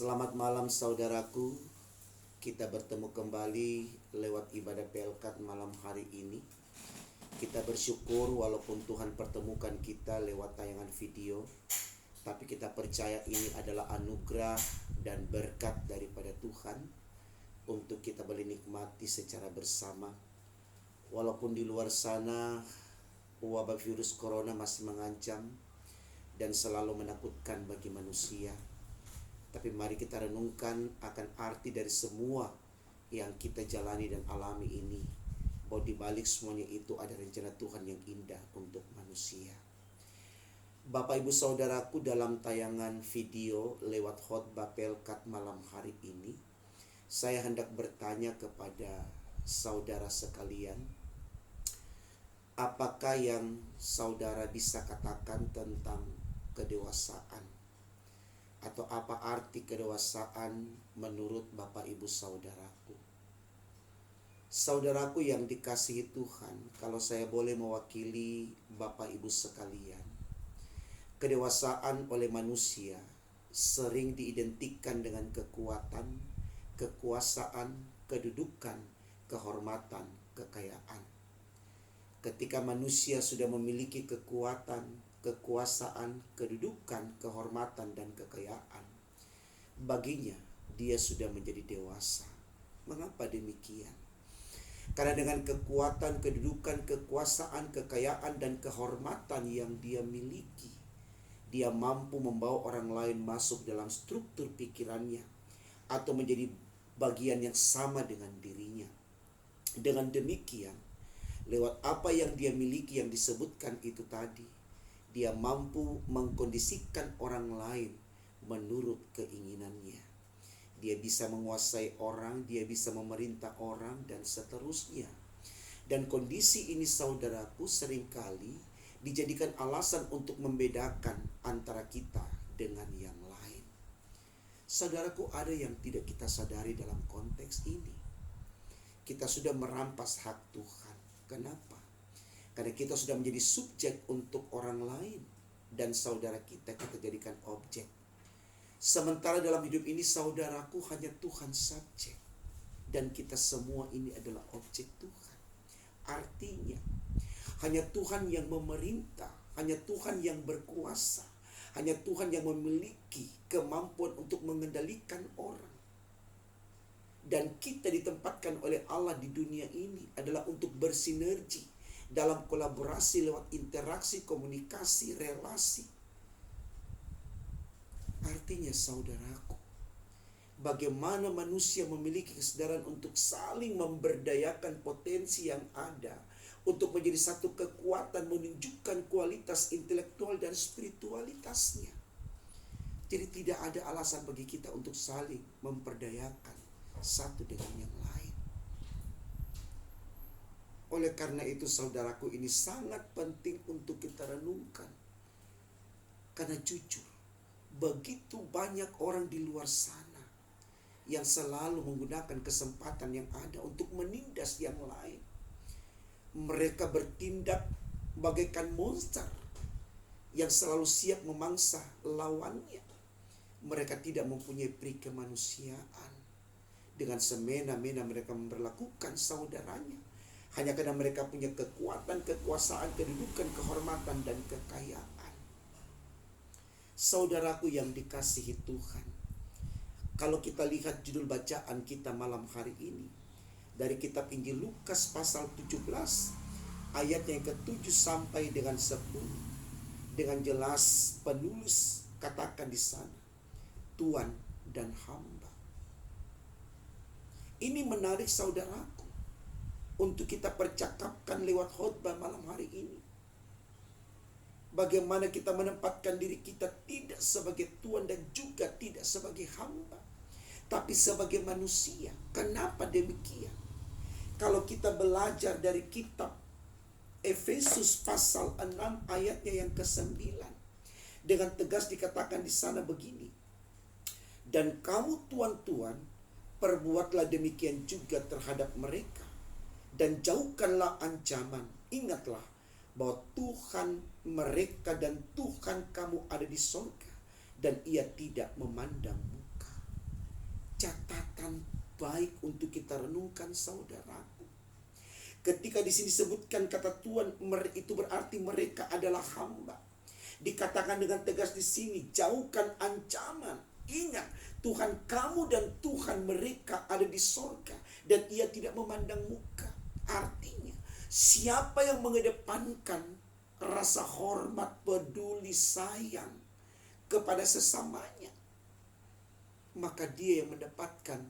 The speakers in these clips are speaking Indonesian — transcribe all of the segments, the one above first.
Selamat malam saudaraku. Kita bertemu kembali lewat ibadah pelkat malam hari ini. Kita bersyukur walaupun Tuhan pertemukan kita lewat tayangan video, tapi kita percaya ini adalah anugerah dan berkat daripada Tuhan untuk kita boleh nikmati secara bersama. Walaupun di luar sana wabah virus corona masih mengancam dan selalu menakutkan bagi manusia, tapi mari kita renungkan akan arti dari semua yang kita jalani dan alami ini, bahwa di balik semuanya itu ada rencana Tuhan yang indah untuk manusia. Bapak Ibu Saudaraku, dalam tayangan video lewat khotbah pelkat malam hari ini, saya hendak bertanya kepada saudara sekalian, apakah yang saudara bisa katakan tentang kedewasaan? Atau apa arti kedewasaan menurut Bapak Ibu Saudaraku? Saudaraku yang dikasihi Tuhan, kalau saya boleh mewakili Bapak Ibu sekalian, kedewasaan oleh manusia sering diidentikan dengan kekuatan, kekuasaan, kedudukan, kehormatan, kekayaan. Ketika manusia sudah memiliki kekuatan, kekuasaan, kedudukan, kehormatan, dan kekayaan, baginya dia sudah menjadi dewasa. Mengapa demikian? Karena dengan kekuatan, kedudukan, kekuasaan, kekayaan, dan kehormatan yang dia miliki, dia mampu membawa orang lain masuk dalam struktur pikirannya atau menjadi bagian yang sama dengan dirinya. Dengan demikian, lewat apa yang dia miliki yang disebutkan itu tadi, dia mampu mengkondisikan orang lain menurut keinginannya. Dia bisa menguasai orang, dia bisa memerintah orang, dan seterusnya. Dan kondisi ini saudaraku seringkali dijadikan alasan untuk membedakan antara kita dengan yang lain. Saudaraku, ada yang tidak kita sadari dalam konteks ini. Kita sudah merampas hak Tuhan. Kenapa? Karena kita sudah menjadi subjek untuk orang lain, dan saudara kita jadikan objek. Sementara dalam hidup ini saudaraku hanya Tuhan subjek, dan kita semua ini adalah objek Tuhan. Artinya hanya Tuhan yang memerintah, hanya Tuhan yang berkuasa, hanya Tuhan yang memiliki kemampuan untuk mengendalikan orang. Dan kita ditempatkan oleh Allah di dunia ini adalah untuk bersinergi dalam kolaborasi lewat interaksi, komunikasi, relasi. Artinya saudaraku, bagaimana manusia memiliki kesadaran untuk saling memberdayakan potensi yang ada, untuk menjadi satu kekuatan menunjukkan kualitas intelektual dan spiritualitasnya. Jadi tidak ada alasan bagi kita untuk saling memperdayakan satu dengan yang lain. Oleh karena itu saudaraku, ini sangat penting untuk kita renungkan. Karena jujur, begitu banyak orang di luar sana yang selalu menggunakan kesempatan yang ada untuk menindas yang lain. Mereka bertindak bagaikan monster yang selalu siap memangsa lawannya. Mereka tidak mempunyai peri kemanusiaan. Dengan semena-mena mereka memperlakukan saudaranya hanya karena mereka punya kekuatan, kekuasaan, kedudukan, kehormatan, dan kekayaan. Saudaraku yang dikasihi Tuhan, kalau kita lihat judul bacaan kita malam hari ini dari kitab Injil Lukas pasal 17 ayat yang ke-7 sampai dengan 10, dengan jelas penulis katakan di sana, Tuan dan hamba. Ini menarik saudaraku untuk kita percakapkan lewat khotbah malam hari ini. Bagaimana kita menempatkan diri kita tidak sebagai tuan dan juga tidak sebagai hamba, tapi sebagai manusia. Kenapa demikian? Kalau kita belajar dari kitab Efesus pasal 6 ayatnya yang ke-9, dengan tegas dikatakan di sana begini, dan kamu tuan-tuan, perbuatlah demikian juga terhadap mereka, dan jauhkanlah ancaman. Ingatlah bahwa Tuhan mereka dan Tuhan kamu ada di surga, dan ia tidak memandang muka. catatan baik untuk kita renungkan, saudaraku. Ketika di sini disebutkan kata Tuhan, itu berarti mereka adalah hamba. Dikatakan dengan tegas di sini, jauhkan ancaman. Ingat, Tuhan kamu dan Tuhan mereka ada di sorga, dan Ia tidak memandang muka. Artinya, siapa yang mengedepankan rasa hormat, peduli, sayang kepada sesamanya, maka dia yang mendapatkan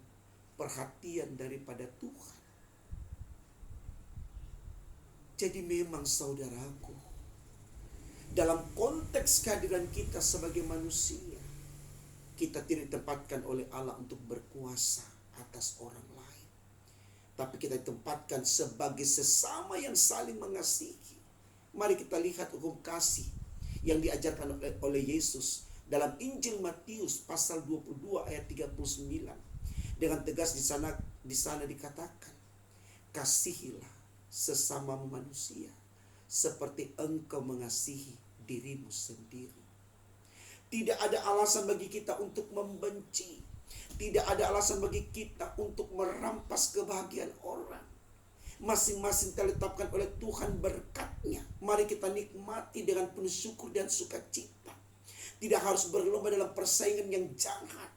perhatian daripada Tuhan. Jadi memang saudaraku, dalam konteks kehadiran kita sebagai manusia, kita tidak ditempatkan oleh Allah untuk berkuasa atas orang lain, tapi kita ditempatkan sebagai sesama yang saling mengasihi. Mari kita lihat hukum kasih yang diajarkan oleh Yesus dalam Injil Matius pasal 22 ayat 39. Dengan tegas di sana dikatakan, kasihilah sesama manusia seperti engkau mengasihi dirimu sendiri. Tidak ada alasan bagi kita untuk membenci. Tidak ada alasan bagi kita untuk merampas kebahagiaan orang. Masing-masing ditetapkan oleh Tuhan berkatnya. Mari kita nikmati dengan penuh syukur dan sukacita. Tidak harus berlomba dalam persaingan yang jahat,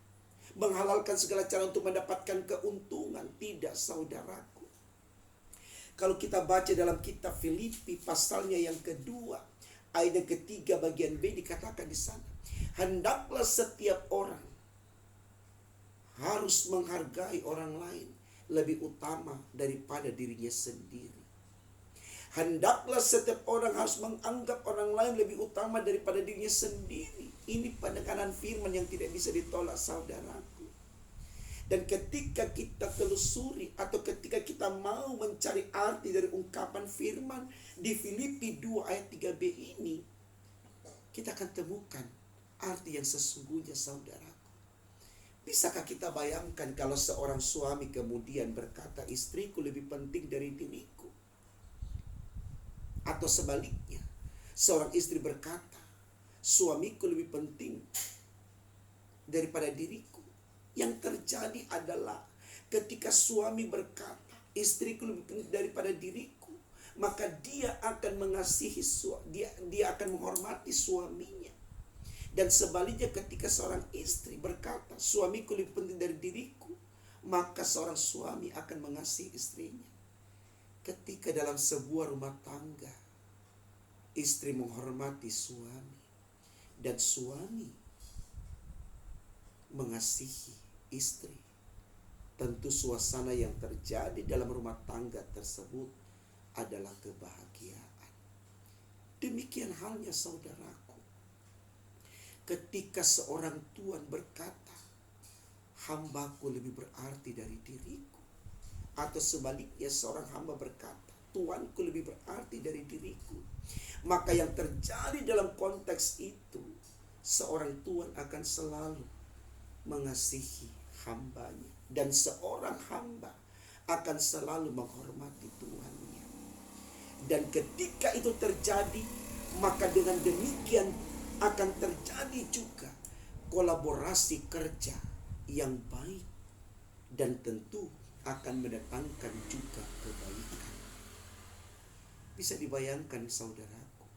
menghalalkan segala cara untuk mendapatkan keuntungan. Tidak, saudaraku. Kalau kita baca dalam kitab Filipi pasalnya yang kedua, ayat yang ketiga bagian B, dikatakan di sana, hendaklah setiap orang harus menghargai orang lain lebih utama daripada dirinya sendiri. Hendaklah setiap orang harus menganggap orang lain lebih utama daripada dirinya sendiri. Ini penekanan firman yang tidak bisa ditolak, saudaraku. Dan ketika kita telusuri atau ketika kita mau mencari arti dari ungkapan firman di Filipi 2 ayat 3b ini, kita akan temukan arti yang sesungguhnya, saudaraku. Bisakah kita bayangkan kalau seorang suami kemudian berkata, istriku lebih penting dari diriku? Atau sebaliknya, seorang istri berkata, suamiku lebih penting daripada diriku. Yang terjadi adalah ketika suami berkata, istriku lebih penting daripada diriku, maka dia akan mengasihi dia akan menghormati suaminya. Dan sebaliknya, ketika seorang istri berkata, suamiku lebih penting dari diriku, maka seorang suami akan mengasihi istrinya. Ketika dalam sebuah rumah tangga, istri menghormati suami dan suami mengasihi istri, tentu suasana yang terjadi dalam rumah tangga tersebut adalah kebahagiaan. Demikian halnya, saudaraku, ketika seorang tuan berkata, hambaku lebih berarti dari diriku, atau sebaliknya seorang hamba berkata, tuanku lebih berarti dari diriku, maka yang terjadi dalam konteks itu, seorang tuan akan selalu mengasihi hambanya, dan seorang hamba akan selalu menghormati tuannya. Dan ketika itu terjadi, maka dengan demikian akan terjadi juga kolaborasi kerja yang baik, dan tentu akan mendatangkan juga kebaikan. Bisa dibayangkan, saudaraku,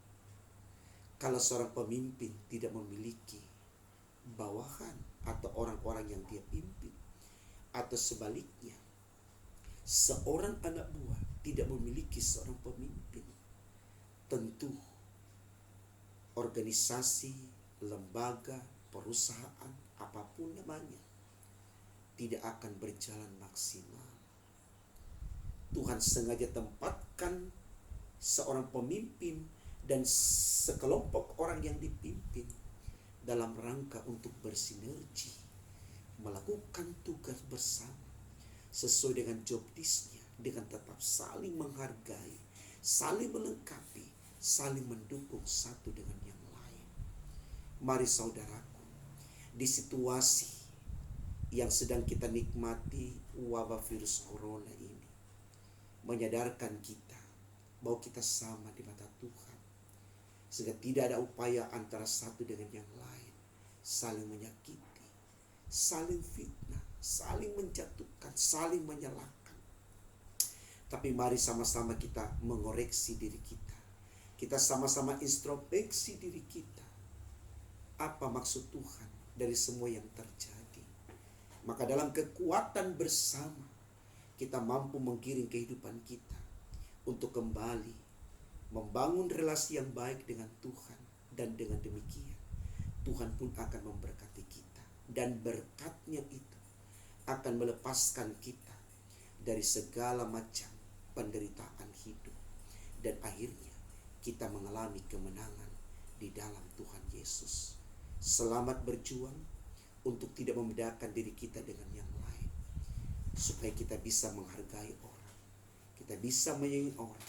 kalau seorang pemimpin tidak memiliki bawahan atau orang-orang yang dia pimpin, atau sebaliknya seorang anak buah tidak memiliki seorang pemimpin, tentu organisasi, lembaga, perusahaan, apapun namanya, tidak akan berjalan maksimal. Tuhan sengaja tempatkan seorang pemimpin dan sekelompok orang yang dipimpin dalam rangka untuk bersinergi, melakukan tugas bersama sesuai dengan job desk-nya, dengan tetap saling menghargai, saling melengkapi, saling mendukung satu dengan yang lain. Mari saudaraku, di situasi yang sedang kita nikmati, wabah virus corona ini menyadarkan kita bahwa kita sama di mata Tuhan, sehingga tidak ada upaya antara satu dengan yang lain saling menyakiti, saling fitnah, saling menjatuhkan, saling menyalahkan. Tapi mari sama-sama kita mengoreksi diri kita. Kita sama-sama introspeksi diri kita. Apa maksud Tuhan dari semua yang terjadi? Maka dalam kekuatan bersama, kita mampu menggiring kehidupan kita untuk kembali membangun relasi yang baik dengan Tuhan. Dan dengan demikian, Tuhan pun akan memberkati kita. Dan berkat-Nya itu akan melepaskan kita dari segala macam penderitaan hidup. Dan akhirnya kita mengalami kemenangan di dalam Tuhan Yesus. Selamat berjuang untuk tidak membedakan diri kita dengan yang lain. Supaya kita bisa menghargai orang. Kita bisa menyayangi orang.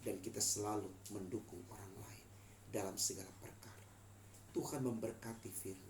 Dan kita selalu mendukung orang lain dalam segala perkara. Tuhan memberkati firman.